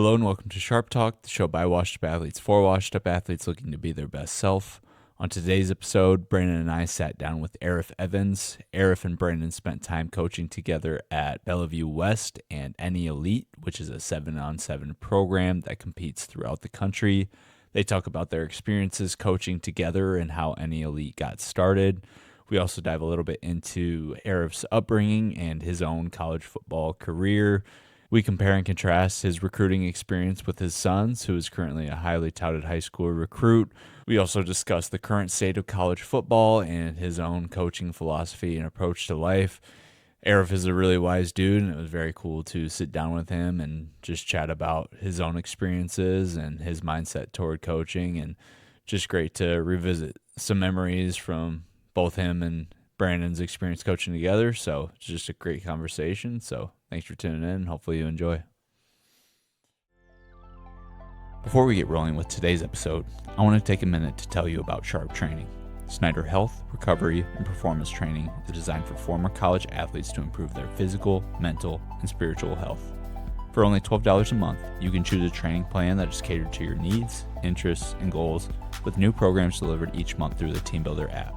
Hello and welcome to SHRP Talk, the show by washed-up athletes for washed-up athletes looking to be their best self. On today's episode, Brandon and I sat down with Araf Evans. Araf and Brandon spent time coaching together at Bellevue West and NE Elite, which is a 7-on-7 program that competes throughout the country. They talk about their experiences coaching together and how NE Elite got started. We also dive a little bit into Araf's upbringing and his own college football career. We compare and contrast his recruiting experience with his son's, who is currently a highly touted high school recruit. We also discuss the current state of college football and his own coaching philosophy and approach to life. Araf is a really wise dude, and it was very cool to sit down with him and just chat about his own experiences and his mindset toward coaching, and just great to revisit some memories from both him and Brandon's experience coaching together. So it's just a great conversation. So thanks for tuning in. Hopefully you enjoy. Before we get rolling with today's episode, I want to take a minute to tell you about SHRP Training. Snyder Health, Recovery, and Performance Training is designed for former college athletes to improve their physical, mental, and spiritual health. For only $12 a month, you can choose a training plan that is catered to your needs, interests, and goals, with new programs delivered each month through the Team Builder app.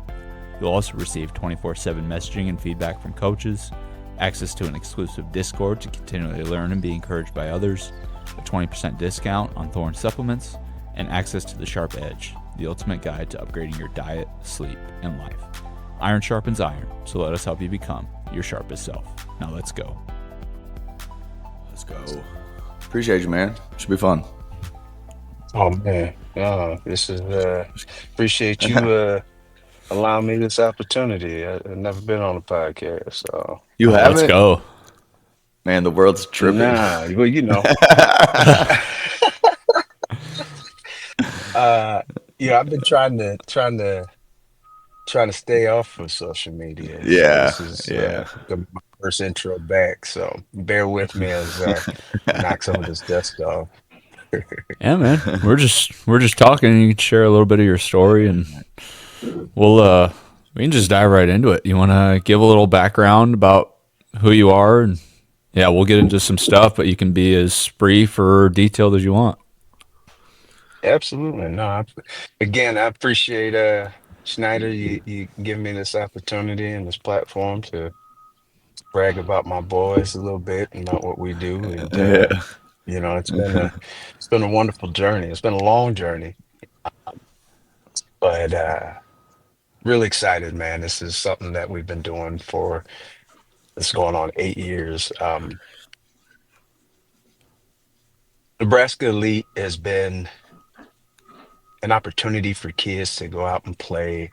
You'll also receive 24/7 messaging and feedback from coaches, access to an exclusive Discord to continually learn and be encouraged by others, a 20% discount on Thorne supplements, and access to the Sharp Edge, the ultimate guide to upgrading your diet, sleep, and life. Iron sharpens iron, so let us help you become your sharpest self. Now let's go. Let's go. Appreciate you, man. Should be fun. Oh man, this is appreciate you allowing me this opportunity. I've never been on a podcast, so You haven't? Let's go. Man, the world's tripping. nah. Well, you know, I've been trying to stay off of social media. So Yeah, this is yeah. my first intro back, so bear with me as I knock some of this dust off. Yeah, man. We're just talking. You can share a little bit of your story, and we can just dive right into it. You want to give a little background about who you are, and yeah, we'll get into some stuff, but you can be as brief or detailed as you want. Absolutely. No, again, I appreciate Schneider, you giving me this opportunity and this platform to brag about my boys a little bit and about what we do. And Yeah. it's been a wonderful journey. It's been a long journey, but really excited, man. This is something that we've been doing for it's going on 8 years. Nebraska Elite has been an opportunity for kids to go out and play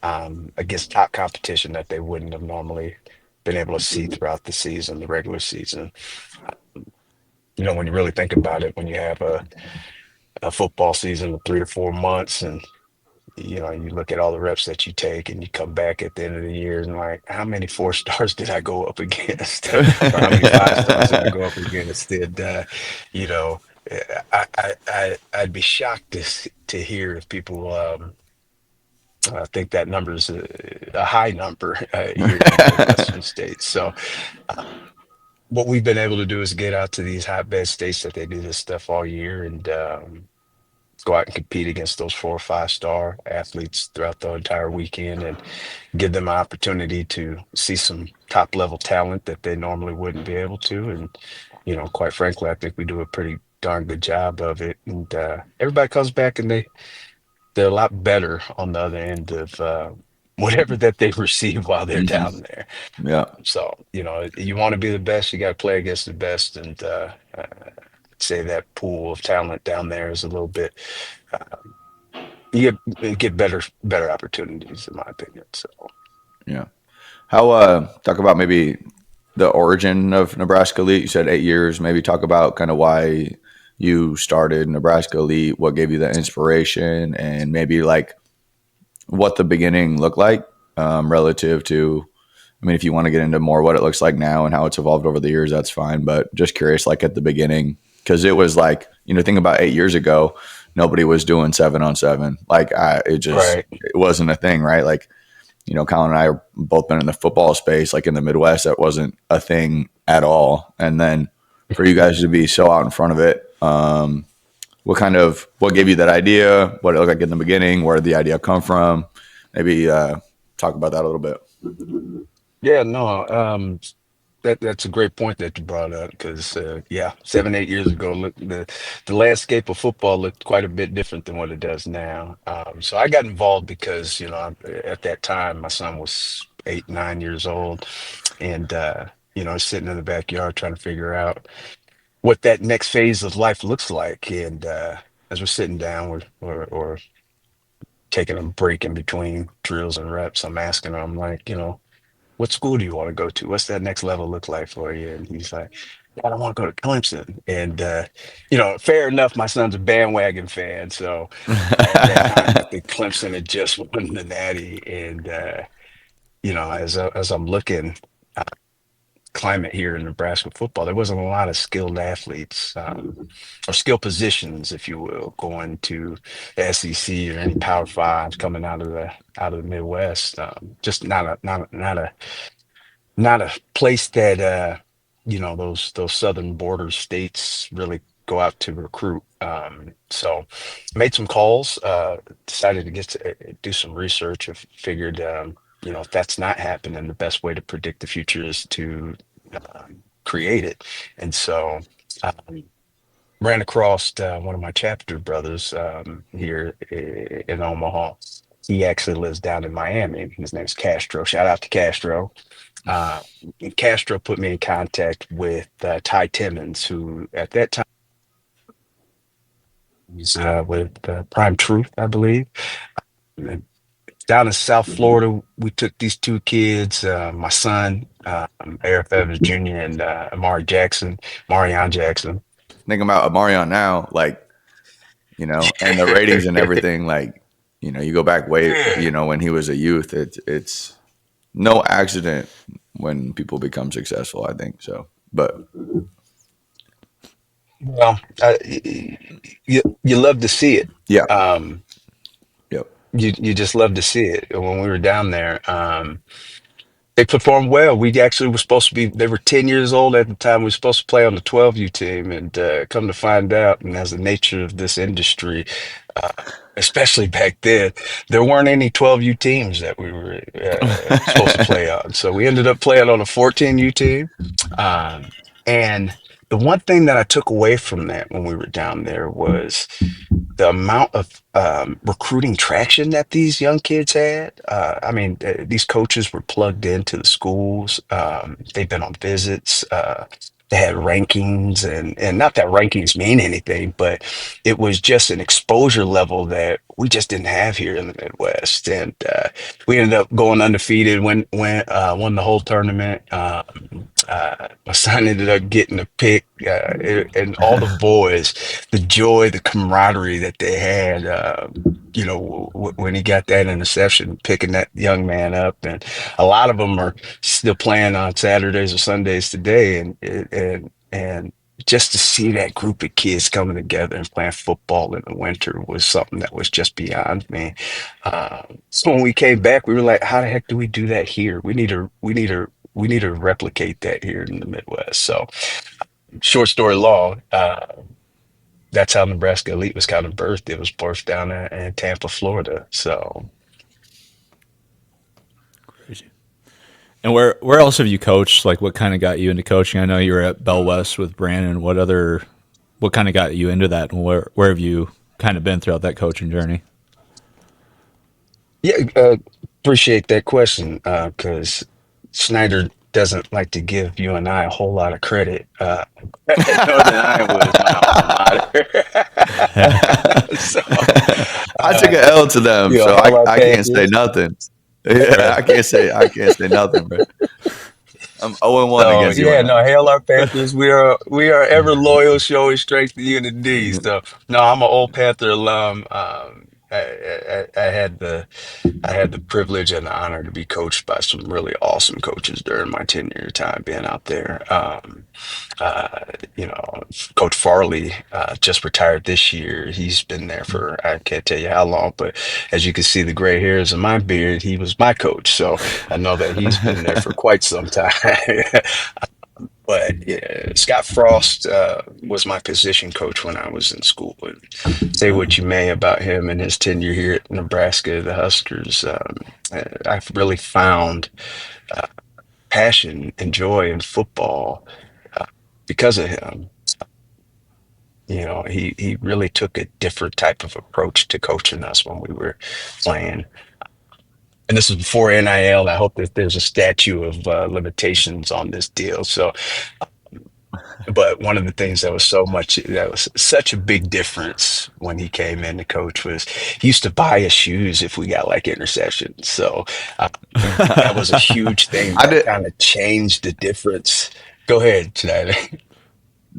against top competition that they wouldn't have normally been able to see throughout the season, the regular season. When you really think about it, when you have a football season of 3 to 4 months, and you look at all the reps that you take, and you come back at the end of the year and like, how many 4 stars did I go up against? Or how many 5 stars did I go up against? You know, I'd be shocked to hear if people. I think that number is a high number here in the Western states. So, what we've been able to do is get out to these hotbed states that they do this stuff all year, and go out and compete against those 4 or 5 star athletes throughout the entire weekend, and give them an opportunity to see some top level talent that they normally wouldn't be able to. And quite frankly, I think we do a pretty darn good job of it. And everybody comes back and they're a lot better on the other end of whatever that they receive while they're down there. Yeah. So, you want to be the best, you got to play against the best. And I'd say that pool of talent down there is a little bit, you get better opportunities, in my opinion. So, Yeah. How, talk about maybe the origin of Nebraska Elite. You said 8 years. Maybe talk about kind of why you started Nebraska Elite, what gave you the inspiration, and maybe like what the beginning looked like relative to, I mean, if you want to get into more what it looks like now and how it's evolved over the years, that's fine. But just curious, like at the beginning, because it was like, think about 8 years ago, nobody was doing 7-on-7. Like it wasn't a thing, right? Like, Colin and I have both been in the football space, like in the Midwest, that wasn't a thing at all. And then for you guys to be so out in front of it, What gave you that idea? What it looked like in the beginning? Where did the idea come from? Maybe talk about that a little bit. Yeah, no, that's a great point that you brought up because yeah, 7, 8 years ago, look, the landscape of football looked quite a bit different than what it does now. So I got involved because at that time my son was 8, 9 years old, and sitting in the backyard trying to figure out what that next phase of life looks like. And as we're sitting down, or taking a break in between drills and reps, I'm asking him like, what school do you want to go to? What's that next level look like for you? And he's like, "Dad, I want to go to Clemson." And fair enough, my son's a bandwagon fan. So at that time, I think Clemson had just won the Natty. And as I'm looking climate here in Nebraska football, there wasn't a lot of skilled athletes, or skill positions, if you will, going to the SEC or any Power Fives coming out of the Midwest. Just not a place that those southern border states really go out to recruit. So made some calls, decided to do some research, and figured if that's not happening, the best way to predict the future is to create it. And so um, ran across one of my chapter brothers here in Omaha. He actually lives down in Miami. His name's Castro. Shout out to Castro. uh, Castro put me in contact with Ty Timmons, who at that time was with Prime Truth, I believe. And down in South Florida, we took these two kids, my son, Araf Evans Jr., and Marion Jackson. Thinking about Amarion now, and the ratings and everything, you go back way, Yeah. when he was a youth, it's no accident when people become successful, I think so. But Well, you love to see it. yeah, Um, yep. you just love to see it. When we were down there, they performed well. We actually were supposed to be, they were 10 years old at the time. We were supposed to play on the 12U team, and come to find out, and as the nature of this industry, uh, especially back then, there weren't any 12U teams that we were supposed to play on. So we ended up playing on a 14U team. Um, and the one thing that I took away from that when we were down there was the amount of recruiting traction that these young kids had. I mean, these coaches were plugged into the schools. They've been on visits. They had rankings, and not that rankings mean anything, but it was just an exposure level that we just didn't have here in the Midwest. And we ended up going undefeated, won the whole tournament. My son ended up getting a pick, and all the boys, the joy, the camaraderie that they had, when he got that interception, picking that young man up. And a lot of them are still playing on Saturdays or Sundays today. And just to see that group of kids coming together and playing football in the winter was something that was just beyond me. So when we came back, we were like, how the heck do we do that here? We need to replicate that here in the Midwest. So short story long, that's how Nebraska Elite was kind of birthed. It was birthed down in Tampa, Florida. So Crazy. And where else have you coached? Like, what kind of got you into coaching? I know you were at Bell West with Brandon. What kind of got you into that, and where have you kind of been throughout that coaching journey? yeah, appreciate that question, because Snyder doesn't like to give you and I a whole lot of credit. Northern Iowa is my alma mater. So, I took uh, an L to them, so Hell our I can't say Panthers. nothing. Yeah, Right. I can't say nothing, bro. I'm 0-1 So against yeah, no, UNI. hail our Panthers. We are ever loyal, showing strength to unity. So no, I'm an old Panther alum. I had the privilege and the honor to be coached by some really awesome coaches during my tenure time being out there. Uh, you know, Coach Farley just retired this year. He's been there for I can't tell you how long, but as you can see the gray hairs in my beard, he was my coach. So I know that he's been there for quite some time. But yeah, Scott Frost was my position coach when I was in school. And say what you may about him and his tenure here at Nebraska, the Huskers, I've really found passion and joy in football because of him. He really took a different type of approach to coaching us when we were playing. And this is before NIL. I hope that there's a statute of limitations on this deal. So, but one of the things that was such a big difference when he came in to coach was he used to buy us shoes if we got like interceptions. So uh, that was a huge thing I that did. kind of changed the difference. Go ahead, Schneider.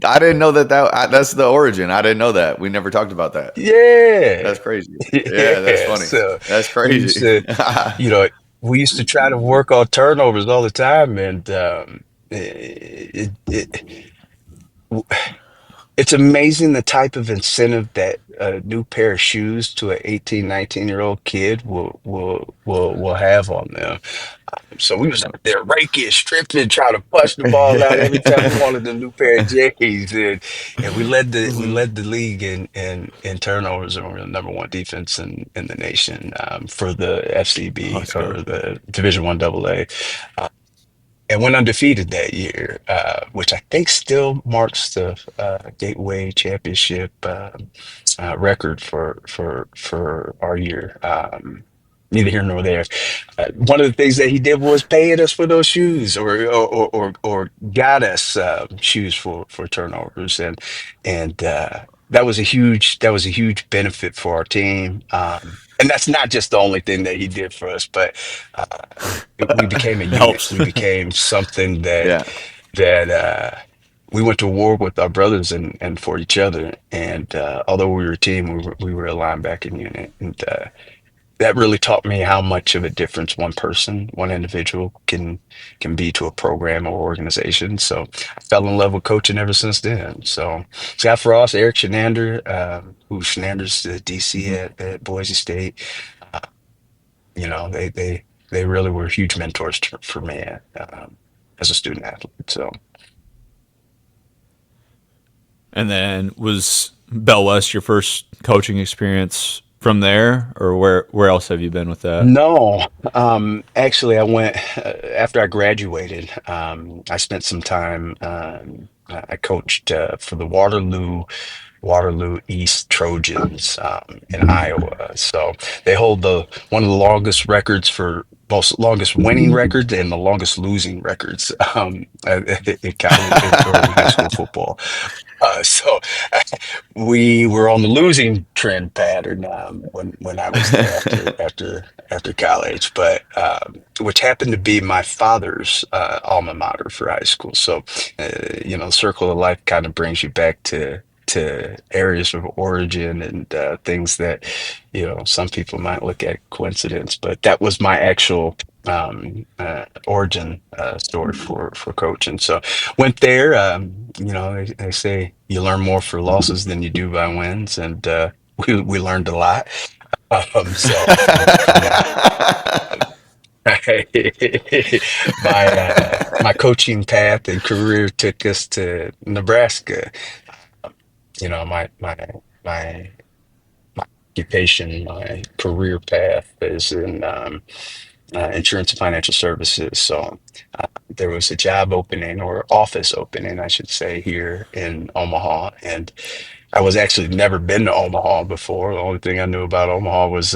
I didn't know that's the origin. I didn't know that. We never talked about that. Yeah. That's crazy. Yeah, that's Yeah. funny. So That's we used crazy. to, you know, we used to try to work on turnovers all the time, and it's amazing the type of incentive that a new pair of shoes to an 18, 19-year-old kid will have on them. So we was out there raking, stripping, trying to punch the ball out every time we wanted a new pair of J's, and we Mhm. led the league in turnovers, and we were the number one defense in the nation for the FCB Let's or go. the Division One AA, and went undefeated that year, which I think still marks the Gateway Championship record for our year. Neither here nor there. One of the things that he did was paying us for those shoes, or got us shoes for turnovers, and that was a huge benefit for our team. And that's not just the only thing that he did for us, but uh, we became a It unit. helps. We became something that Yeah. that we went to war with our brothers and for each other. And although we were a team, we were a linebacking unit, and that really taught me how much of a difference one person, one individual can be to a program or organization. So I fell in love with coaching ever since then. So Scott Frost, Eric Shenander, who Shenander's the DC Mhm. at Boise State. uh, they really were huge mentors for me as a student athlete. So And then was Bell West your first coaching experience from there, or where else have you been with that? no, actually, I went after I graduated. I spent some time. I coached for the Waterloo East Trojans in Iowa. So they hold the one of the longest records for most longest winning records and the longest losing records in college or in high school football. So we were on the losing trend pattern when I was there after college, but which happened to be my father's alma mater for high school. So circle of life kind of brings you back to areas of origin and things that some people might look at coincidence, but that was my actual origin story for coaching. So went there. They say you learn more for losses than you do by wins, and we learned a lot. So from my coaching path and career took us to Nebraska. My my occupation, my career path is in insurance and financial services. So there was a job opening or office opening, I should say, here in Omaha. And I was actually never been to Omaha before. The only thing I knew about Omaha was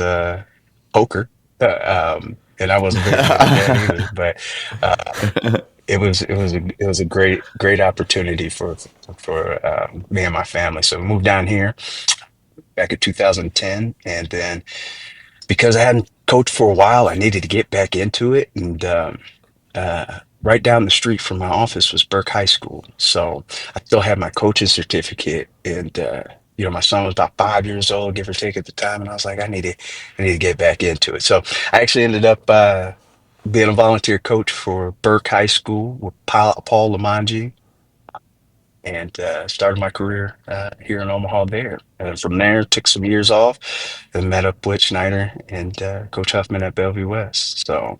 poker. And I wasn't very good at that either. But uh, it was a great opportunity for me and my family. So we moved down here back in 2010, and then because I hadn't coached for a while, I needed to get back into it. And right down the street from my office was Burke High School. So I still had my coach's certificate. And, my son was about 5 years old, give or take at the time. And I was like, I need to get back into it. So I actually ended up being a volunteer coach for Burke High School with Paul Lamanji, and started my career here in Omaha there. And from there, took some years off and met up with Schneider and Coach Huffman at Bellevue West. So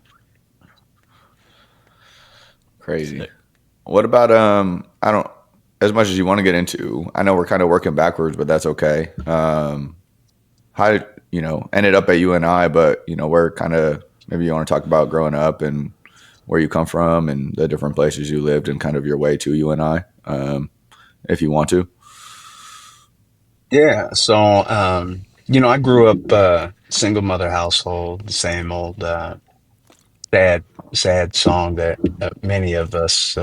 Crazy. Sick. What about I don't as much as you want to get into. I know we're kind of working backwards, but that's okay. How ended up at UNI, but we're kind of maybe you want to talk about growing up and where you come from and the different places you lived and kind of your way to UNI, if you want to. Yeah. So, I grew up single mother household, the same old sad, sad song that many of us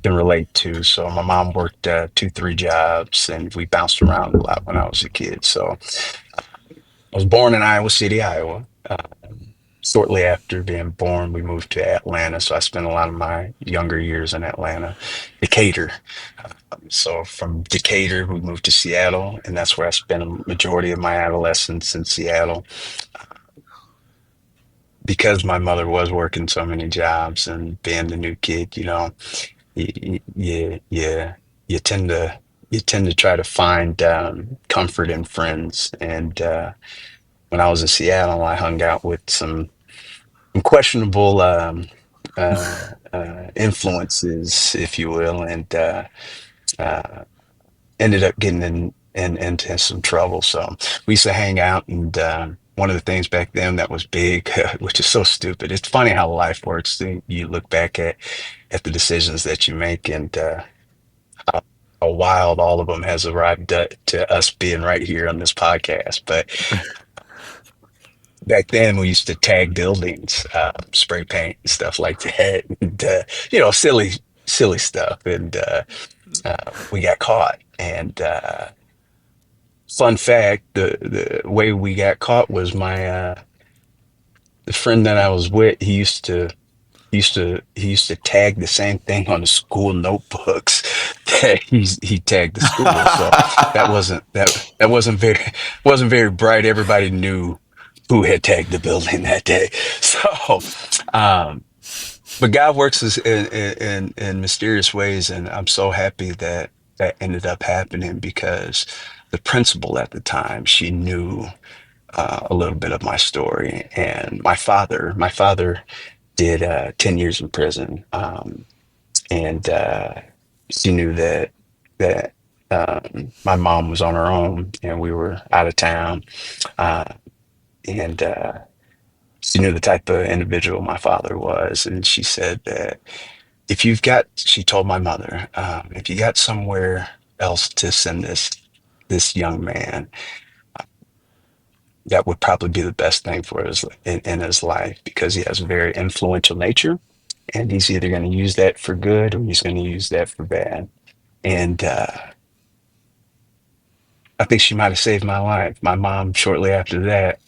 can relate to. So, my mom worked two, three jobs, and we bounced around a lot when I was a kid. So, I was born in Iowa City, Iowa. Shortly after being born, we moved to Atlanta. So, I spent a lot of my younger years in Atlanta, Decatur. So from Decatur, we moved to Seattle, and that's where I spent a majority of my adolescence in Seattle. Because my mother was working so many jobs and being the new kid, you tend to try to find comfort in friends. And when I was in Seattle, I hung out with some questionable influences, if you will, and uh, ended up getting into some trouble. So we used to hang out, and one of the things back then that was big, which is so stupid. It's funny how life works. You look back at the decisions that you make, and how, how wild all of them has arrived to us being right here on this podcast. But back then, we used to tag buildings, spray paint and stuff like that, and silly, silly stuff, and we got caught. And fun fact, the way we got caught was my the friend that I was with, he used to tag the same thing on the school notebooks that he tagged the school. So that wasn't very bright. Everybody knew who had tagged the building that day. So um but God works in mysterious ways, and I'm so happy that that ended up happening because the principal at the time, she knew a little bit of my story. And my father did 10 years in prison. And she knew that my mom was on her own and we were out of town. Uh, and she knew the type of individual my father was. And she said that she told my mother, if you got somewhere else to send this young man, that would probably be the best thing for in his life because he has a very influential nature, and he's either going to use that for good or he's going to use that for bad. And I think she might have saved my life. My mom, shortly after that,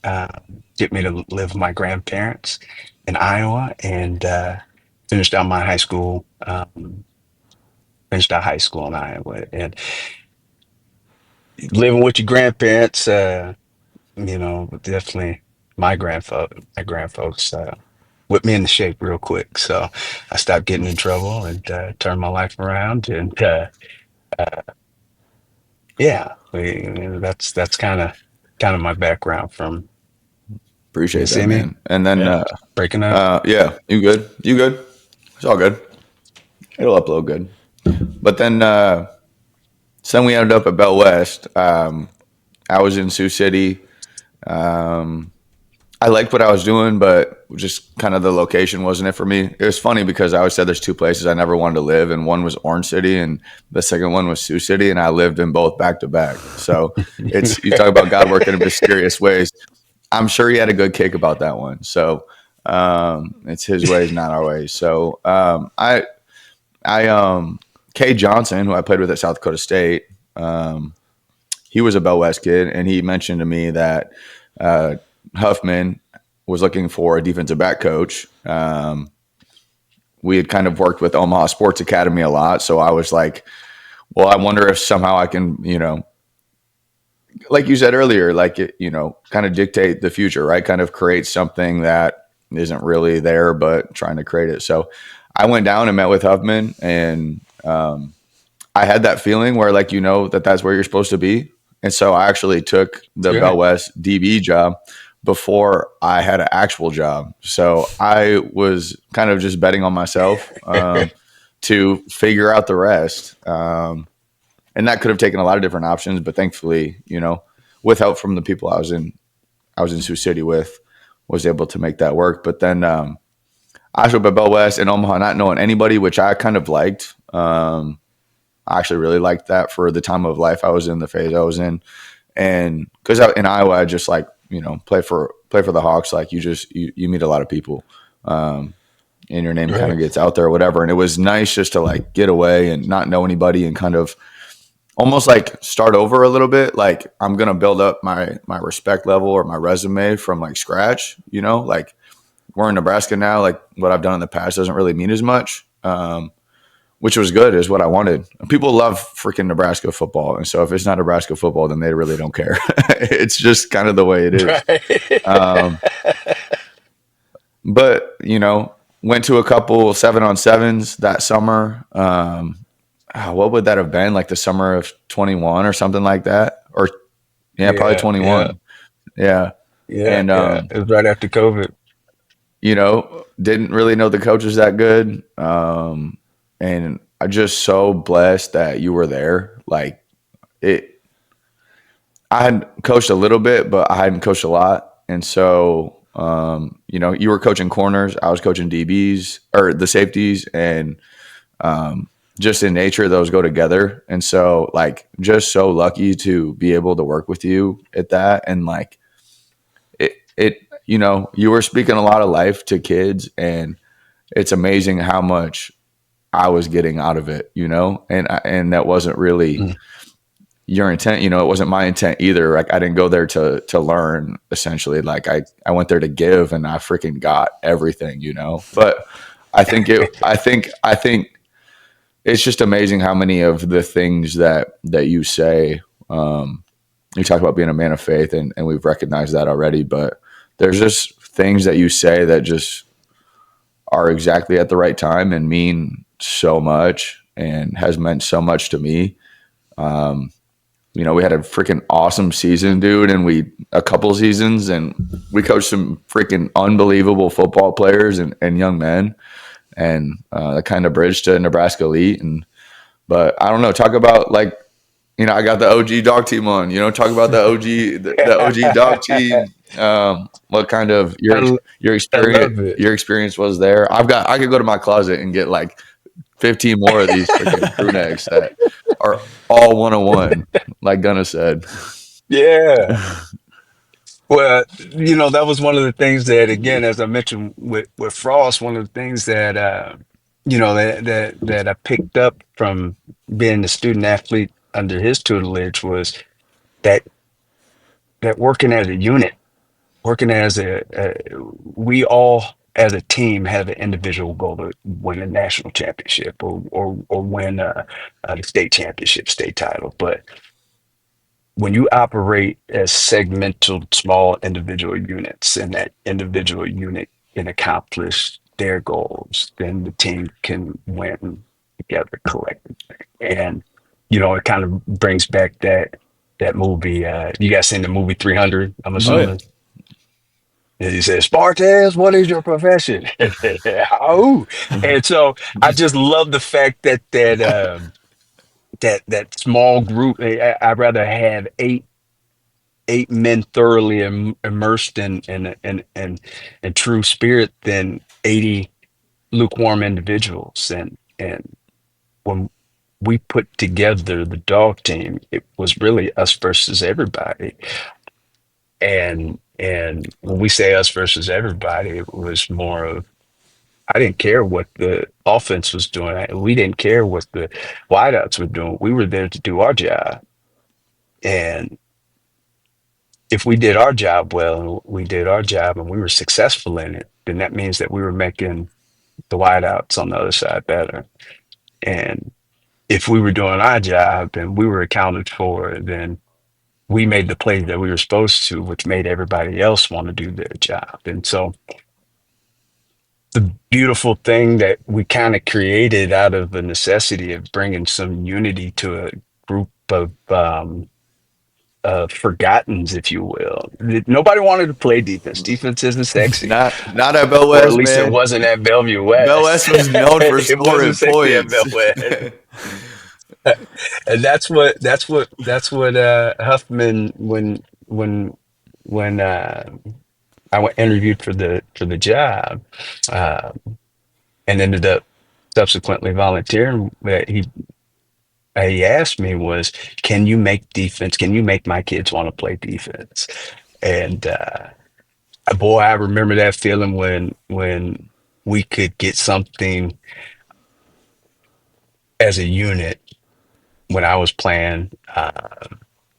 get me to live with my grandparents in Iowa, and finished out my high school. Finished out high school in Iowa, and living with your grandparents. Definitely my grandfolks whipped me into shape real quick. So I stopped getting in trouble and turned my life around. And yeah, that's kind of my background from, you Appreciate that, see me? man. And then, Yeah. Breaking up. yeah, you good? You good? It's all good. It'll upload good. But then, so then we ended up at Bell West. I was in Sioux City. Um, I liked what I was doing, but just kind of the location wasn't it for me. It was funny because I always said there's two places I never wanted to live, and one was Orange City, and the second one was Sioux City, and I lived in both back to back. So it's you talk about God working in mysterious ways. I'm sure he had a good kick about that one. So it's his ways, not our ways. So I Kay Johnson, who I played with at South Dakota State, um, he was a Bell West kid, and he mentioned to me that uh, Huffman was looking for a defensive back coach. We had kind of worked with Omaha Sports Academy a lot, so I was like, well, I wonder if somehow I can, like you said earlier, kind of dictate the future, right? Kind of create something that isn't really there, but trying to create it. So I went down and met with Huffman, and I had that feeling where, that's where you're supposed to be. And so I actually took the Bell Good. West DB job, before I had an actual job. So I was kind of just betting on myself to figure out the rest. And that could have taken a lot of different options, but thankfully, with help from the people I was in Sioux City with, was able to make that work. But then I showed up at Bellevue West in Omaha, not knowing anybody, which I kind of liked. I actually really liked that for the time of life I was in, the phase I was in, and because in Iowa, I just like play for the Hawks. Like you meet a lot of people, and your name kind of Right. gets out there or whatever. And it was nice just to like get away and not know anybody and kind of almost like start over a little bit. Like I'm gonna build up my respect level or my resume from like scratch. Like we're in Nebraska now. Like what I've done in the past doesn't really mean as much. Which was good, is what I wanted. People love freaking Nebraska football. And so if it's not Nebraska football, then they really don't care. It's just kind of the way it is. Right. But, went to a couple 7-on-7s that summer. What would that have been? Like the summer of 21 or something like that? Or, yeah, probably Yeah, yeah, 21. Yeah. yeah, And, yeah. It was right after COVID. didn't really know the coaches that good. And I'm just so blessed that you were there. Like it, I had coached a little bit, but I hadn't coached a lot. And so, you were coaching corners, I was coaching DBs or the safeties, and just in nature, those go together. And so, like, just so lucky to be able to work with you at that. And like, you were speaking a lot of life to kids, and it's amazing how much I was getting out of it, and that wasn't really Mm. your intent. It wasn't my intent either. Like I didn't go there to learn, essentially. Like I went there to give, and I freaking got everything, But I think it's just amazing how many of the things that you say, you talk about being a man of faith, and we've recognized that already, but there's just things that you say that just are exactly at the right time and mean so much and has meant so much to me. We had a freaking awesome season, dude, and a couple seasons, and we coached some freaking unbelievable football players and young men, and that kind of bridged to Nebraska Elite. But I don't know, talk about like, I got the OG dog team on. Talk about the OG dog team. What kind of I, your I experience love it. your experience was there? I could go to my closet and get like 15 more of these freaking crew necks that are all 101, like Gunna said. Yeah. Well, that was one of the things that, again, as I mentioned with Frost, one of the things that that I picked up from being the student athlete under his tutelage was that working as a unit, working as we all as a team have an individual goal to win a national championship or win the state championship, state title. But when you operate as segmental small individual units and that individual unit can accomplish their goals, then the team can win together collectively. And it kind of brings back that movie. You guys seen the movie 300, I'm Oh yeah. assuming? And he says, Spartans, what is your profession? Oh, and so I just love the fact that small group. I'd rather have eight men thoroughly immersed in true spirit than 80 lukewarm individuals. And when we put together the dog team, it was really us versus everybody. And when we say us versus everybody, it was more of I didn't care what the offense was doing. We didn't care what the wideouts were doing. We were there to do our job. And if we did our job well, and we did our job and we were successful in it, then that means that we were making the wideouts on the other side better. And if we were doing our job and we were accounted for, then we made the plays that we were supposed to, which made everybody else want to do their job. And so the beautiful thing that we kind of created out of the necessity of bringing some unity to a group of forgottens, if you will. Nobody wanted to play defense. Defense isn't sexy, Not at Bell or at West, least it man. wasn't at Bellevue Bell West. West was known for It wasn't scoring sexy at points. Bell West. And that's what Huffman, when I went interviewed for the job, uh, and ended up subsequently volunteering, that he asked me was, can you make defense? Can you make my kids want to play defense? And boy, I remember that feeling when we could get something as a unit when I was playing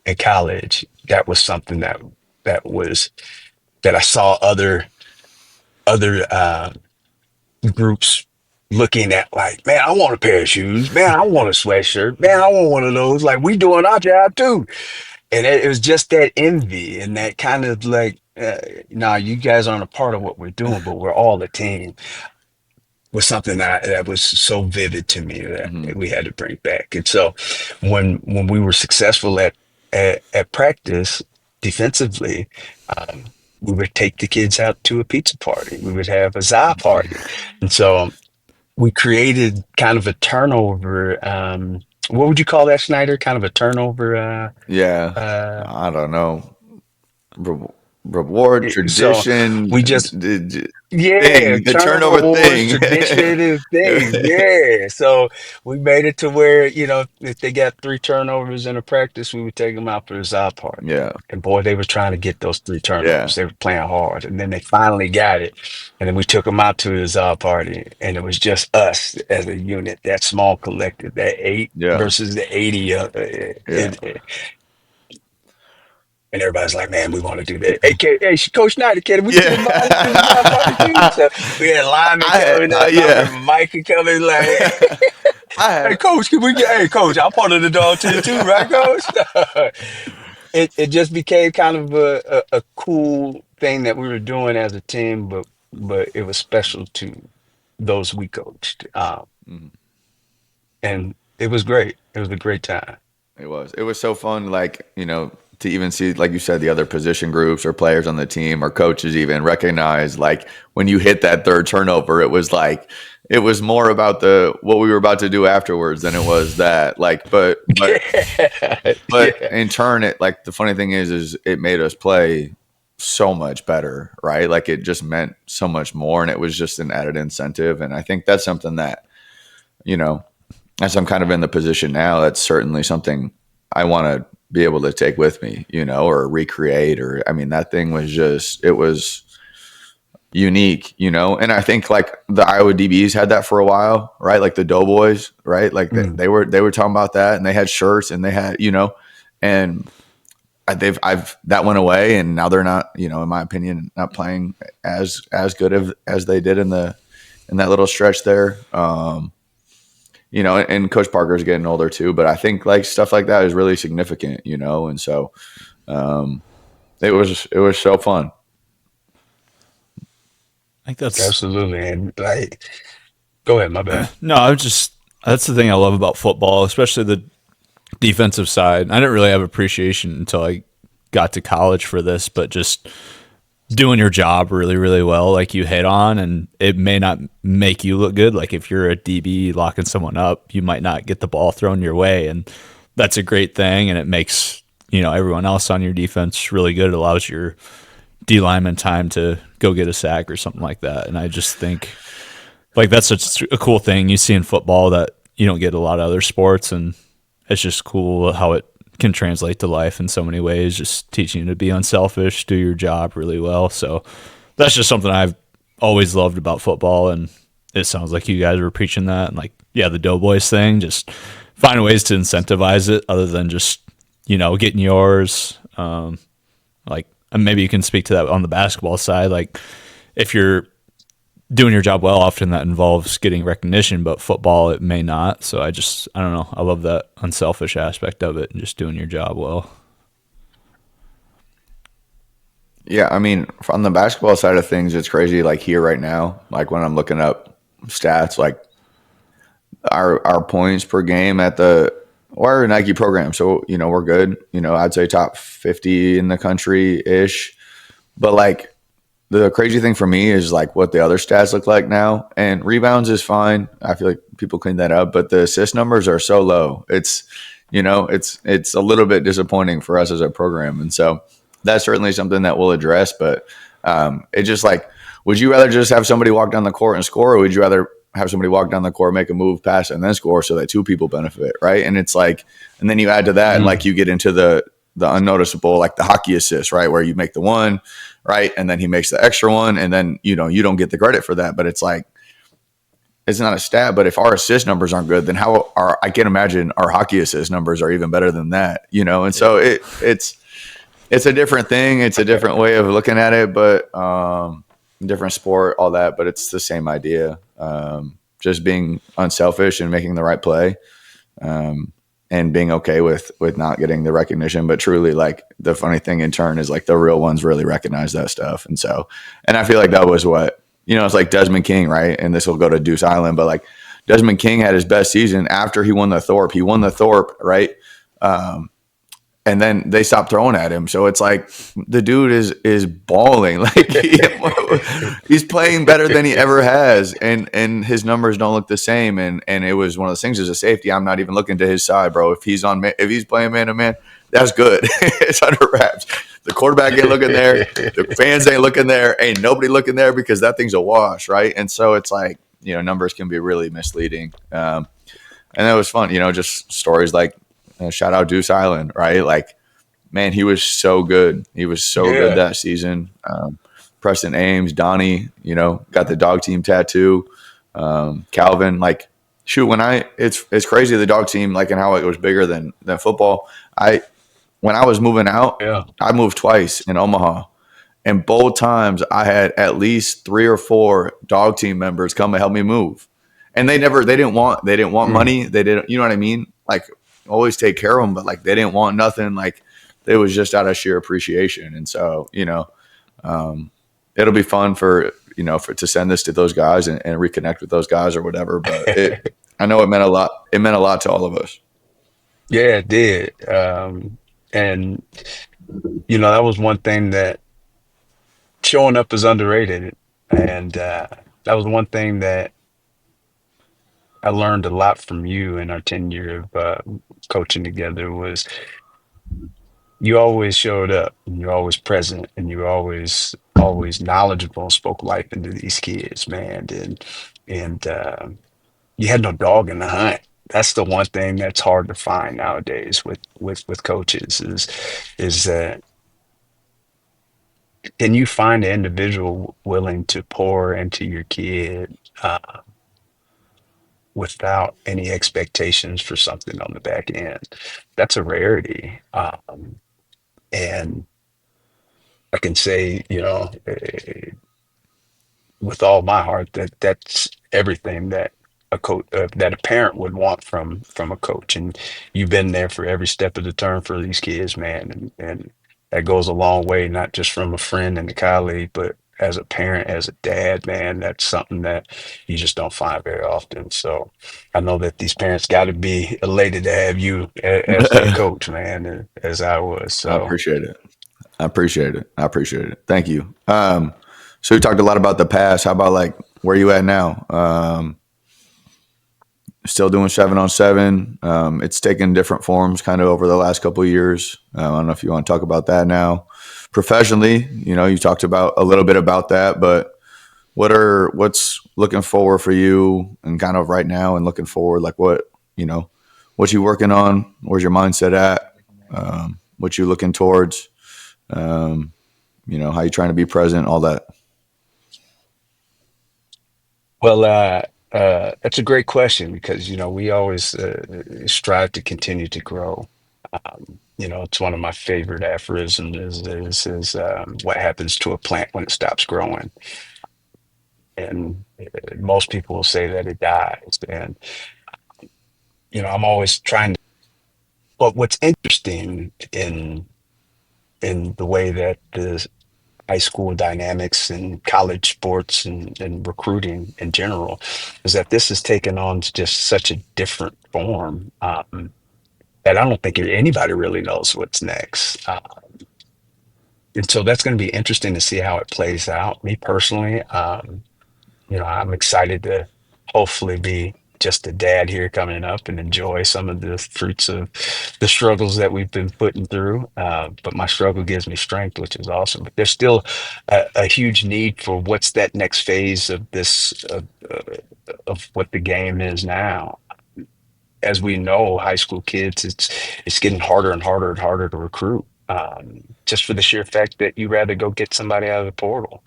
in college. That was something that that I saw other groups looking at, like, man, I want a pair of shoes. Man, I want a sweatshirt. Man, I want one of those. Like, we doing our job too. And it was just that envy and that kind of like, nah, you guys aren't a part of what we're doing, but we're all a team, was something that was so vivid to me that Hmm. we had to bring back. And so when we were successful at practice defensively, um, we would take the kids out to a pizza party. We would have a za party. And so we created kind of a turnover. What would you call that, Schneider? Kind of a turnover. Yeah, Uh, I don't know. Re- Reward, so tradition, we just Yeah, thing, the turnover turnover wars, thing. tradition and thing. Yeah. So we made it to where, if they got three turnovers in a practice, we would take them out for the za party. Yeah, And boy, they were trying to get those three yeah, turnovers. They were playing hard. And then they finally got it. And then we took them out to the za party. And it was just us as a unit, that small collective, that eight yeah, versus the 80. yeah. And everybody's like, man, we want to do that. Hey, Coach Snyder, can we do the ball to the side party too? Yeah. So we had linemen coming up. I Yeah. remember Mike coming like, I hey, had Coach, can we get, hey, Coach, I'm part of the dog team too, right, Coach? It just became kind of a cool thing that we were doing as a team, but it was special to those we coached. Mhm. And it was great. It was a great time. It was. It was so fun, like, to even see, like you said, the other position groups or players on the team or coaches even recognize, like, when you hit that third turnover, it was more about what we were about to do afterwards than it was that. Like, Yeah. but Yeah. in turn, it, like, the funny thing is it made us play so much better, right? Like, it just meant so much more, and it was just an added incentive. And I think that's something that, you know, as I'm kind of in the position now, that's certainly something I want to be able to take with me, or recreate. Or, I mean, that thing was it was unique, and I think, like, the Iowa DBs had that for a while, right? Like the Doughboys, right? Like Mm. they were talking about that, and they had shirts, and they had, and I've that went away, and now they're not, in my opinion, not playing as good as they did in that little stretch there. And Coach Parker's getting older too, but I think, like, stuff like that is really significant, and so um, it was so fun. I think that's Absolutely. And like, go ahead, my bad. no. That's the thing I love about football, especially the defensive side. I didn't really have appreciation until I got to college for this, but just doing your job really, really well, like you hit on, and it may not make you look good. Like if you're a DB locking someone up, you might not get the ball thrown your way, and that's a great thing, and it makes everyone else on your defense really good. It allows your D lineman time to go get a sack or something like that, and I just think like that's such a cool thing you see in football that you don't get a lot of other sports, and it's just cool how it can translate to life in so many ways, just teaching you to be unselfish, do your job really well. So that's just something I've always loved about football, and it sounds like you guys were preaching that. And like, yeah, the Doughboys thing, just find ways to incentivize it other than just getting yours. Like, and maybe you can speak to that on the basketball side. Like, if you're doing your job well, often that involves getting recognition, but football, it may not. So I don't know. I love that unselfish aspect of it and just doing your job well. Yeah, I mean, from the basketball side of things, it's crazy. Like, here right now, like when I'm looking up stats, like our points per game at the we're a Nike program, so we're good. I'd say top 50 in the country ish. But like the crazy thing for me is like what the other stats look like now. And rebounds is fine. I feel like people clean that up, but the assist numbers are so low. It's a little bit disappointing for us as a program, and so that's certainly something that we'll address. But it's just like, would you rather just have somebody walk down the court and score, or would you rather have somebody walk down the court, make a move, pass, and then score so that two people benefit, right? And it's like, and then you add to that, and like you get into the unnoticeable, like the hockey assist, right, where you make the one, right, and then he makes the extra one, and then you don't get the credit for that. But it's like, it's not a stat, but if our assist numbers aren't good, then how are I can't imagine our hockey assist numbers are even better than that, And so it's a different thing, it's a different way of looking at it, but different sport, all that, but it's the same idea. Just being unselfish and making the right play, and being okay with not getting the recognition. But truly, like the funny thing in turn is like the real ones really recognize that stuff, and I feel like that was what. It's like Desmond King, right? And this will go to Deuce Island, but like Desmond King had his best season after he won the Thorpe. He won the Thorpe, right? And then they stopped throwing at him. So it's like the dude is balling. Like he's playing better than he ever has, and his numbers don't look the same. And it was one of those things as a safety. I'm not even looking to his side, bro. If he's playing man to man, that's good. It's under wraps. The quarterback ain't looking there. The fans ain't looking there. Ain't nobody looking there because that thing's a wash, right? And so it's like numbers can be really misleading. And it was fun, just stories like. Shout out Deuce Island, right? Like, man, he was so good. He was so good that season. Preston Ames, Donnie, got the dog team tattoo. Calvin, like, shoot, it's crazy the dog team, like, and how it was bigger than football. When I was moving out, I moved twice in Omaha, and both times I had at least 3 or 4 dog team members come and help me move, and they didn't want money. They didn't, you know what I mean? Like, always take care of them, but like they didn't want nothing. Like it was just out of sheer appreciation. And so, it'll be fun for to send this to those guys and reconnect with those guys or whatever. But I know it meant a lot. It meant a lot to all of us. Yeah, it did. And that was one thing that showing up is underrated. And that was one thing that I learned a lot from you in our tenure of coaching together was you always showed up and you're always present and you're always knowledgeable and spoke life into these kids, man. And you had no dog in the hunt. That's the one thing that's hard to find nowadays with coaches is that can you find an individual willing to pour into your kid without any expectations for something on the back end? That's a rarity. And I can say, with all my heart that that's everything that a coach that a parent would want from a coach. And you've been there for every step of the turn for these kids, man. And that goes a long way, not just from a friend and a colleague, but as a parent, as a dad, man. That's something that you just don't find very often. So I know that these parents got to be elated to have you as their coach, man, as I was. I So appreciate it. I appreciate it. I appreciate it. Thank you. So we talked a lot about the past. How about like where you at now? Still doing 7-on-7. It's taken different forms kind of over the last couple of years. I don't know if you want to talk about that now. Professionally, you talked about a little bit about that, but what's looking forward for you and kind of right now and looking forward, like what you working on? Where's your mindset at? What you looking towards? How you trying to be present, all that. Well, that's a great question because we always strive to continue to grow. It's one of my favorite aphorisms is what happens to a plant when it stops growing, and most people will say that it dies. And I'm always trying to. But what's interesting in the way that the high school dynamics and college sports and recruiting in general is that this has taken on just such a different form. that I don't think anybody really knows what's next. And so that's going to be interesting to see how it plays out. Me personally, I'm excited to hopefully be just a dad here coming up and enjoy some of the fruits of the struggles that we've been putting through. But my struggle gives me strength, which is awesome. But there's still a huge need for what's that next phase of of what the game is now. As we know, high school kids, it's getting harder and harder and harder to recruit. Just for the sheer fact that you rather go get somebody out of the portal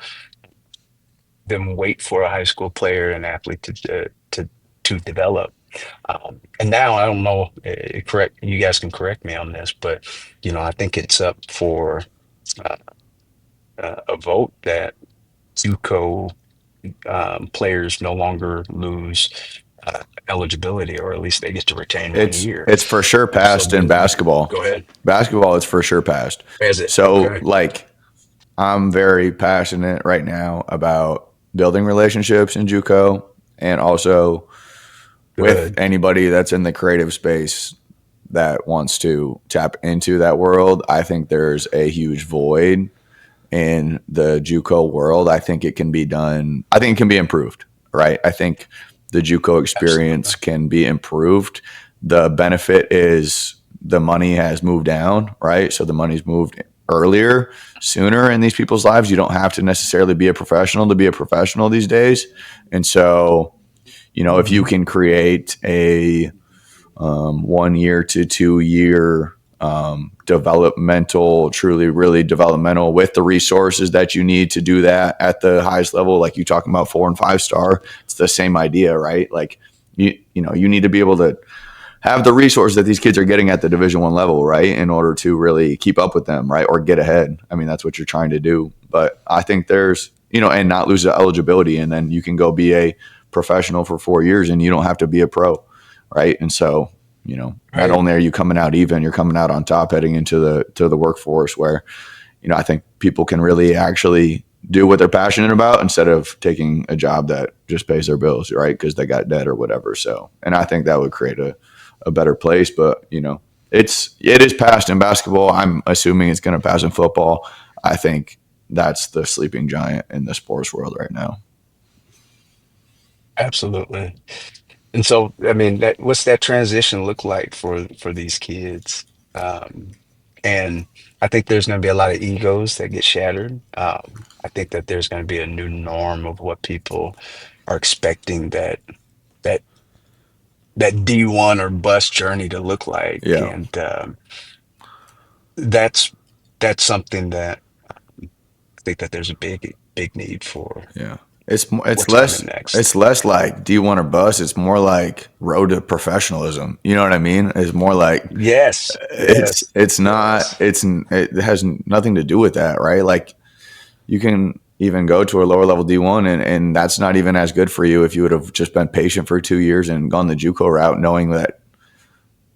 than wait for a high school player and athlete to develop. And now I don't know, correct, you guys can correct me on this, but I think it's up for uh, a vote that JUCO players no longer lose eligibility, or at least they get to retain 1 year. It's for sure So passed in basketball. go ahead. Basketball, it's for sure passed. Is it So okay? like I'm very passionate right now about building relationships in JUCO and also with Good. anybody that's in the creative space that wants to tap into that world. I think there's a huge void in the JUCO world. I think it can be done. I think it can be improved, right? I think the JUCO Absolutely. experience can be improved. The benefit is the money has moved down, right? So the money's moved earlier, sooner in these people's lives. You don't have to necessarily be a professional to be a professional these days. And so, if you Mhm. can create a 1 year to 2 year developmental, truly, really developmental with the resources that you need to do that at the highest level, like you talking about 4 and 5 star, it's the same idea, right? Like you need to be able to have the resources that these kids are getting at the Division I level, right, in order to really keep up with them, right, or get ahead. I mean, that's what you're trying to do. But I think there's, and not lose the eligibility, and then you can go be a professional for 4 years, and you don't have to be a pro, right? And so, not Right. only are you coming out even, you're coming out on top heading into the workforce where, I think people can really actually do what they're passionate about instead of taking a job that just pays their bills, right? Because they got debt or whatever. So, and I think that would create a better place. But it is passed in basketball. I'm assuming it's going to pass in football. I think that's the sleeping giant in the sports world right now. Absolutely. And so, I mean, what's that transition look like for these kids? Um, and I think there's going to be a lot of egos that get shattered. I think that there's going to be a new norm of what people are expecting that that D1 or bus journey to look like, Yeah, and that's that's something that I think that there's a big need for yeah. It's what's coming less next. it's less like do you want a bus? It's more like road to professionalism. You know what I mean? It's more like Yes, yes, it's not yes. it has nothing to do with that, right? Like you can even go to a lower level D1 and that's not even as good for you if you would have just been patient for 2 years and gone the JUCO route, knowing that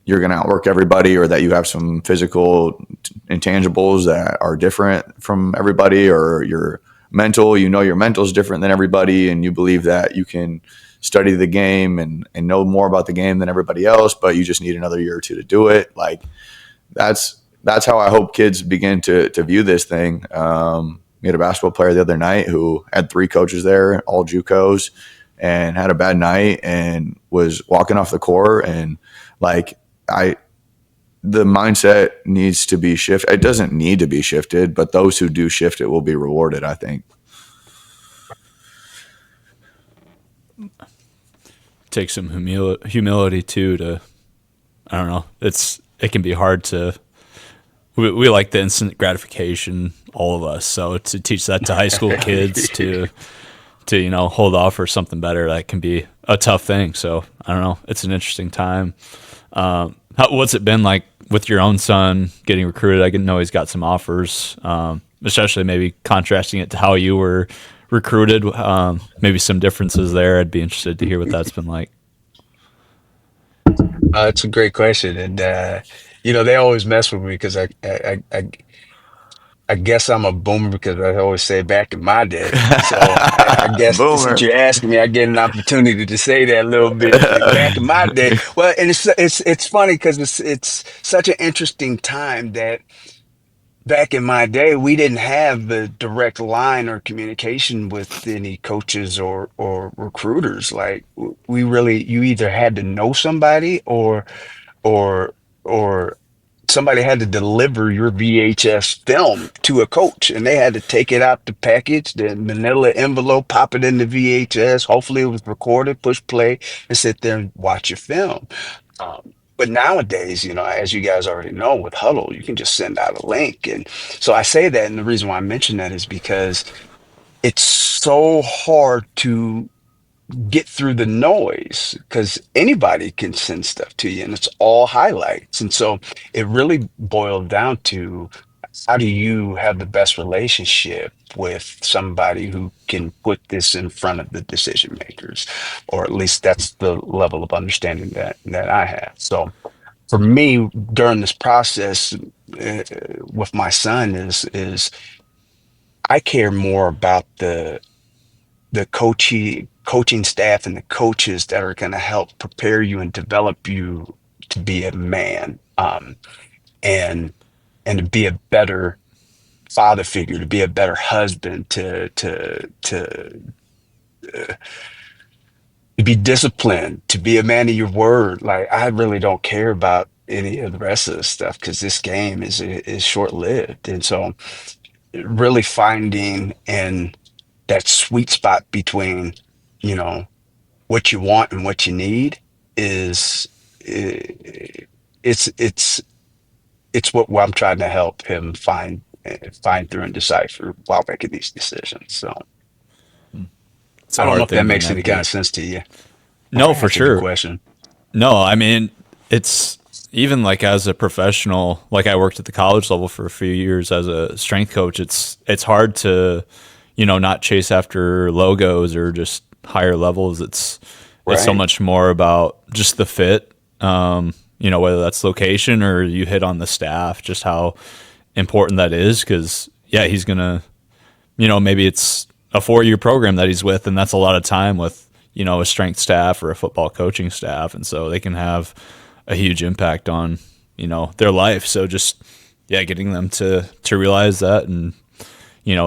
you're going to outwork everybody or that you have some physical intangibles that are different from everybody, or your mental, your mental is different than everybody, and you believe that you can study the game and know more about the game than everybody else, but you just need another year or two to do it. Like that's how I hope kids begin to view this thing. We had a basketball player the other night who had 3 coaches there, all JUCOs, and had a bad night and was walking off the court. And like I, the mindset needs to be shifted. It doesn't need to be shifted, but those who do shift it will be rewarded, I think. Take some humility too to, I don't know. It can be hard to. We like the instant gratification, all of us. So to teach that to high school kids to hold off for something better, that can be a tough thing. So I don't know. It's an interesting time. What's it been like with your own son getting recruited? I know he's got some offers, especially maybe contrasting it to how you were recruited. Maybe some differences there. I'd be interested to hear what that's been like. It's a great question, and they always mess with me because I I guess I'm a boomer because I always say back in my day. So I guess since Boomer. you're asking me, I get an opportunity to say that a little bit. Back in my day, well, and it's funny because it's such an interesting time that back in my day, we didn't have the direct line or communication with any coaches or recruiters. Like we really, you either had to know somebody or or somebody had to deliver your VHS film to a coach, and they had to take it out the package, the manila envelope, pop it in the VHS. Hopefully, it was recorded, push play, and sit there and watch your film. But nowadays, as you guys already know, with Huddle, you can just send out a link. And so I say that, and the reason why I mention that is because it's so hard to get through the noise because anybody can send stuff to you and it's all highlights. And so it really boiled down to how do you have the best relationship with somebody who can put this in front of the decision makers, or at least that's the level of understanding that I have. So for me, during this process with my son is I care more about the coaching staff and the coaches that are going to help prepare you and develop you to be a man, and to be a better father figure, to be a better husband, to be disciplined, to be a man of your word. Like I really don't care about any of the rest of this stuff because this game is short lived, and so really finding in that sweet spot between you know what you want and what you need is I- it's it's what I'm trying to help him find through and decipher while making these decisions. So It's I a don't know hard if that thing to makes any kind of navigate. sense to you. No, I for answered the sure. question. No, I mean, it's even like as a professional, like I worked at the college level for a few years as a strength coach. It's hard to, not chase after logos or just higher levels. It's so Right. much more about just the fit. Whether that's location or you hit on the staff, just how important that is. Because yeah, he's gonna, maybe it's a 4-year program that he's with, and that's a lot of time with, a strength staff or a football coaching staff. And so they can have a huge impact on, their life. So just, yeah, getting them to realize that and,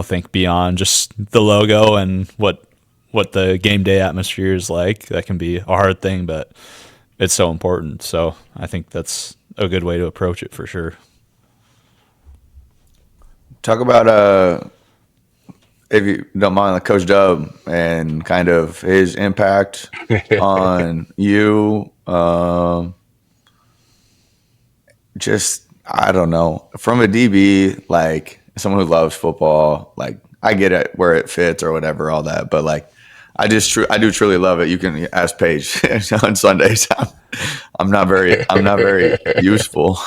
think beyond just the logo and what the game day atmosphere is like. That can be a hard thing, but it's so important. So I think that's a good way to approach it for sure. Talk about if you don't mind, like Coach Dub and kind of his impact on you. Just I don't know. From a DB, like someone who loves football, like I get it where it fits or whatever, all that. But like I do truly love it. You can ask Paige on Sundays. I'm not very useful.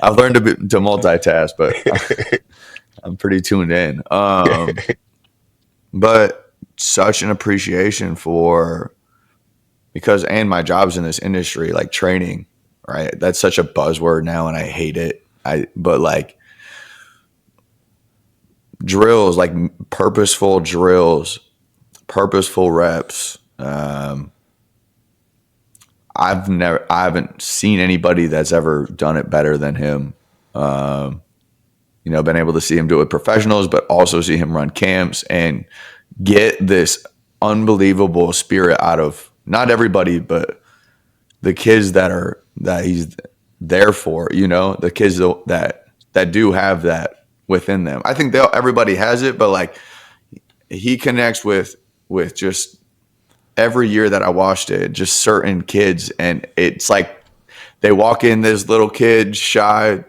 I've learned to multitask, but I'm pretty tuned in. But such an appreciation for and my job's in this industry, like training, right? That's such a buzzword now, and I hate it. But like drills, like purposeful drills, purposeful reps. I haven't seen anybody that's ever done it better than him. Been able to see him do it with professionals, but also see him run camps and get this unbelievable spirit out of not everybody, but the kids that he's there for. The kids that do have that within them. I think everybody has it, but like he connects with just every year that I watched it, just certain kids, and it's like they walk in this little kid, shy,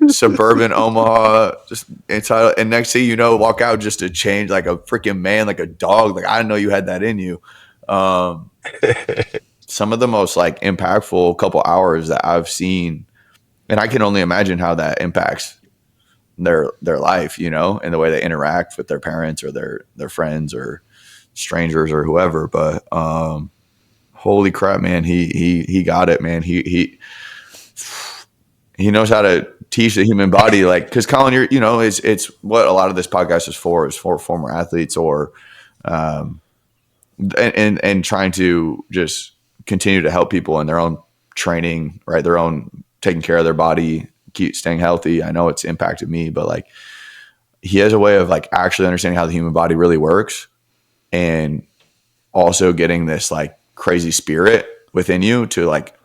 suburban Omaha, just entitled, and next thing you know, walk out just to change like a freaking man, like a dog. Like I didn't know you had that in you. Some of the most like impactful couple hours that I've seen, and I can only imagine how that impacts their life, and the way they interact with their parents or their friends or strangers or whoever. But holy crap, man, he got it, man. He he knows how to teach the human body. Like, because Colin, it's what a lot of this podcast is for former athletes or, and trying to just continue to help people in their own training, right? Their own taking care of their body, keep staying healthy. I know it's impacted me, but like he has a way of like actually understanding how the human body really works and also getting this like crazy spirit within you to like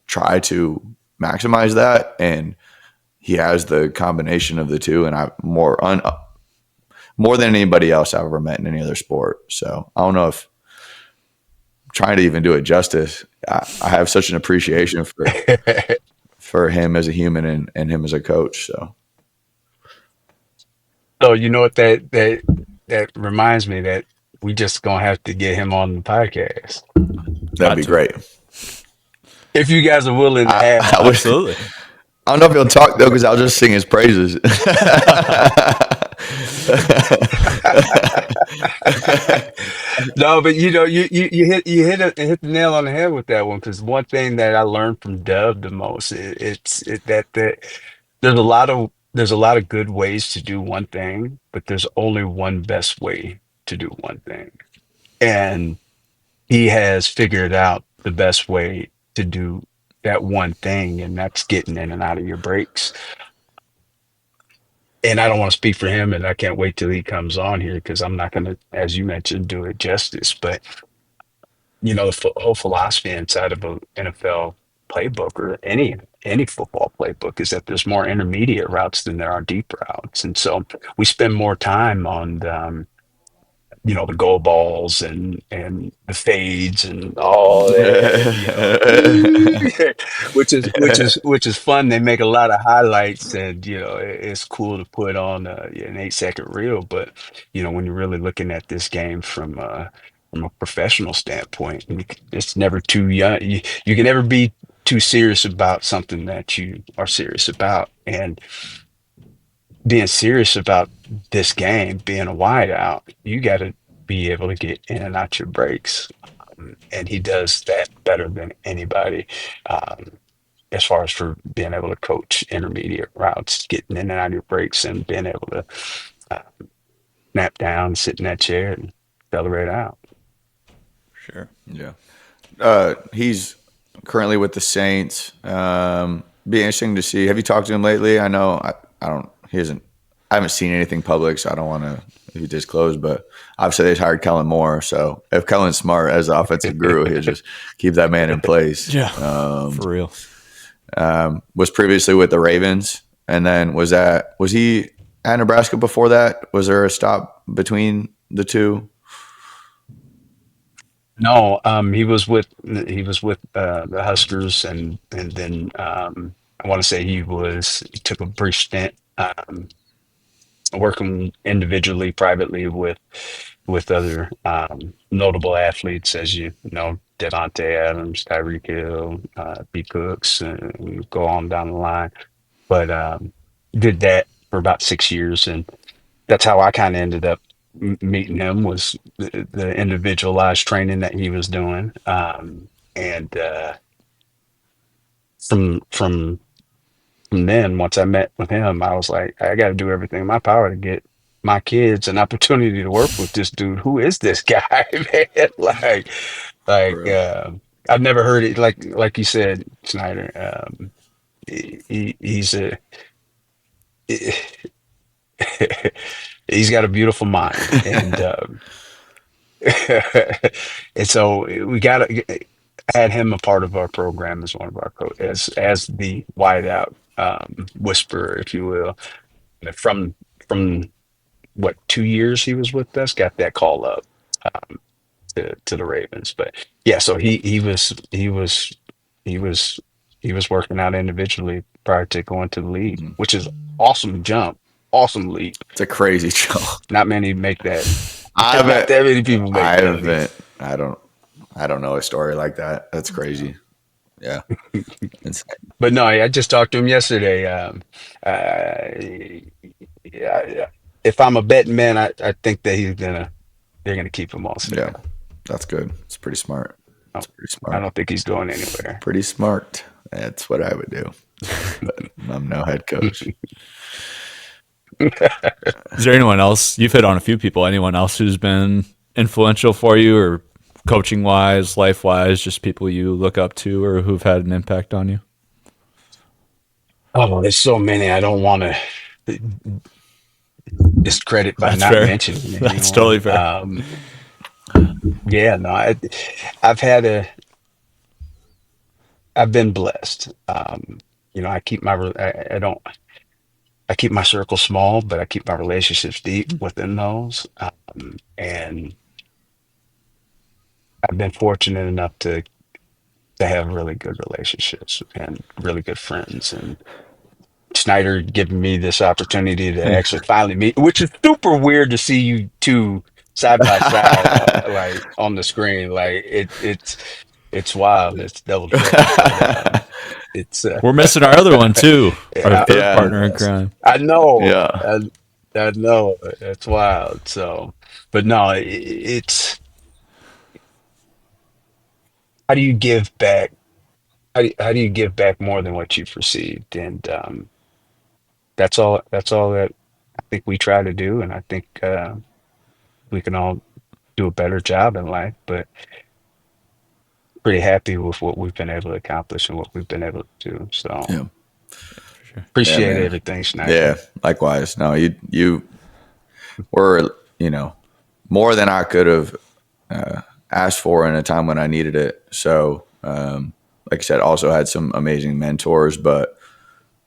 try to maximize that. And he has the combination of the two, and more than anybody else I've ever met in any other sport. So I don't know if trying to even do it justice. I have such an appreciation for him as a human and him as a coach. So So you know what that reminds me that we just gonna have to get him on the podcast that'd Got be to. great. if you guys are willing to have I him. wish, Absolutely. I don't know if he'll talk though, because I'll just sing his praises. No, but you hit the nail on the head with that one because one thing that I learned from Dub the most that there's a lot of good ways to do one thing, but there's only one best way to do one thing, and he has figured out the best way to do that one thing, and that's getting in and out of your breaks. And I don't want to speak for him, and I can't wait till he comes on here because I'm not going to, as you mentioned, do it justice. But the whole philosophy inside of a NFL playbook or any football playbook is that there's more intermediate routes than there are deep routes, and so we spend more time on the goal balls and the fades and all that, which is fun. They make a lot of highlights, and it's cool to put on an 8-second reel. But when you're really looking at this game from a professional standpoint, it's never too young. You can never be too serious about something that you are serious about, and being serious about this game, being a wideout, you got to be able to get in and out your breaks. And he does that better than anybody, um, as far as for being able to coach intermediate routes, getting in and out of your breaks, and being able to uh, snap down, sit in that chair, and accelerate out. Sure. Yeah. He's currently with the Saints. Be interesting to see. Have you talked to him lately? I know I don't. He hasn't. I haven't seen anything public, so I don't want to disclose. But obviously, they hired Kellen Moore. So if Kellen's smart as the offensive guru, he'll just keep that man in place. Yeah. For real. Was previously with the Ravens, and then was he at Nebraska before that? Was there a stop between the two? No, he was with the Huskers, and then I want to say he took a brief stint working individually, privately with other notable athletes, as you know, Devontae Adams, Tyreek Hill, B. Cooks, and go on down the line. But did that for about 6 years, and that's how I kind of ended up meeting him was the individualized training that he was doing, and from then, once I met with him, I was like, I got to do everything in my power to get my kids an opportunity to work with this dude. Who is this guy, man? Like, For real. I've never heard it. Like you said, Snyder. He's a he's got a beautiful mind, and so we got to add him a part of our program as one of our as the wideout whisperer, if you will. And from what 2 years he was with us, got that call up to the Ravens. But yeah, so he was working out individually prior to going to the league, which is awesome jump, awesome leap. It's a crazy show. Not many make that. I Not haven't. that many people make I that leap. haven't. I don't know a story like that. That's crazy. Yeah. Insane. But no, I just talked to him yesterday. Uh, yeah, if I'm a betting man, I think that they're gonna keep him all Yeah. season. That's good. It's pretty smart. No, It's pretty I smart. don't think he's going anywhere. Pretty smart. That's what I would do. but I'm no head coach. Is there anyone else? You've hit on a few people. Anyone else who's been influential for you, or coaching wise, life wise, just people you look up to or who've had an impact on you? Oh, there's so many. I don't want to discredit by That's not fair. mentioning That's totally anyone. fair. Yeah, no, I've had a, I've been blessed. I keep I don't, I keep my circle small, but I keep my relationships deep within those. And I've been fortunate enough to have really good relationships and really good friends. And Snyder giving me this opportunity to actually finally meet, which is super weird to see you two side by side, like on the screen. Like it's wild. It's double trouble, but it's We're missing our other one too, our yeah, third Yeah, partner in crime. I know, yeah, I know it's wild. So, but no, it's how do you give back? How do you give back more than what you've received? And that's all that I think we try to do, and I think we can all do a better job in life. But pretty happy with what we've been able to accomplish and what we've been able to do. So yeah, For sure. yeah, appreciate man. everything, Schneider. Yeah, likewise. No, you were, more than I could have asked for in a time when I needed it. So, like I said, also had some amazing mentors, but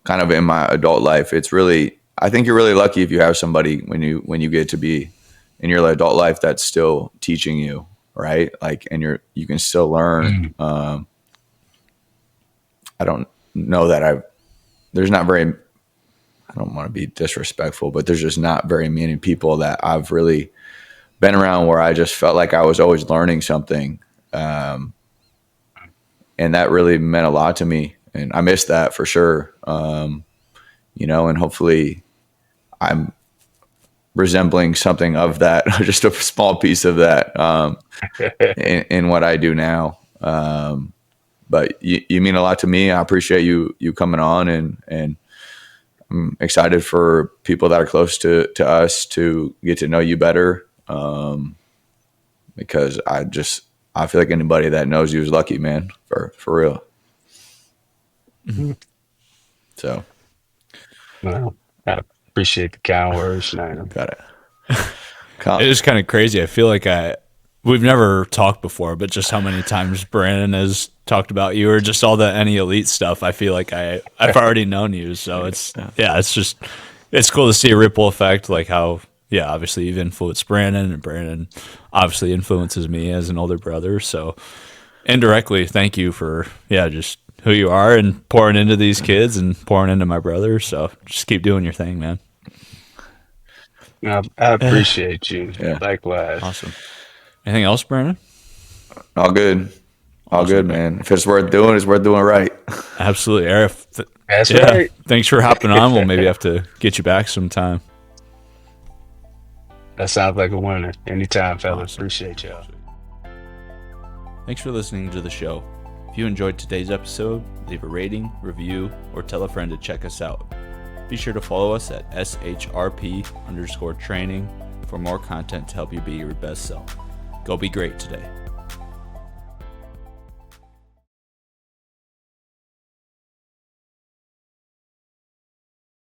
kind of in my adult life, I think you're really lucky if you have somebody when you get to be in your adult life that's still teaching you, right? Like, and you can still learn. Mm. I don't know that there's not very, I don't want to be disrespectful, but there's just not very many people that I've really been around where I just felt like I was always learning something. And that really meant a lot to me. And I miss that for sure. And hopefully I'm resembling something of that, just a small piece of that, in what I do now. But you mean a lot to me. I appreciate you coming on, and I'm excited for people that are close to us to get to know you better. Because I feel like anybody that knows you is lucky, man, for real. So Well, I appreciate the kind words, Schneider. got it. It is kind of crazy. I feel like we've never talked before, but just how many times Brandon has talked about you or just all the any elite stuff. I feel like I've already known you. So it's cool to see a ripple effect, like how, yeah, obviously you've influenced Brandon, and Brandon obviously influences me as an older brother. So indirectly, thank you for, just who you are and pouring into these kids and pouring into my brother. So just keep doing your thing, man. I appreciate you. Yeah. Likewise. Awesome. Anything else, Brandon? All good. All Awesome, good, man. If it's worth doing, it's worth doing right. Absolutely. Araf, That's right. thanks for hopping on. We'll maybe have to get you back sometime. That sounds like a winner. Anytime, fellas. Awesome. Appreciate y'all. Thanks for listening to the show. If you enjoyed today's episode, leave a rating, review, or tell a friend to check us out. Be sure to follow us at SHRP_training for more content to help you be your best self. Go be great today.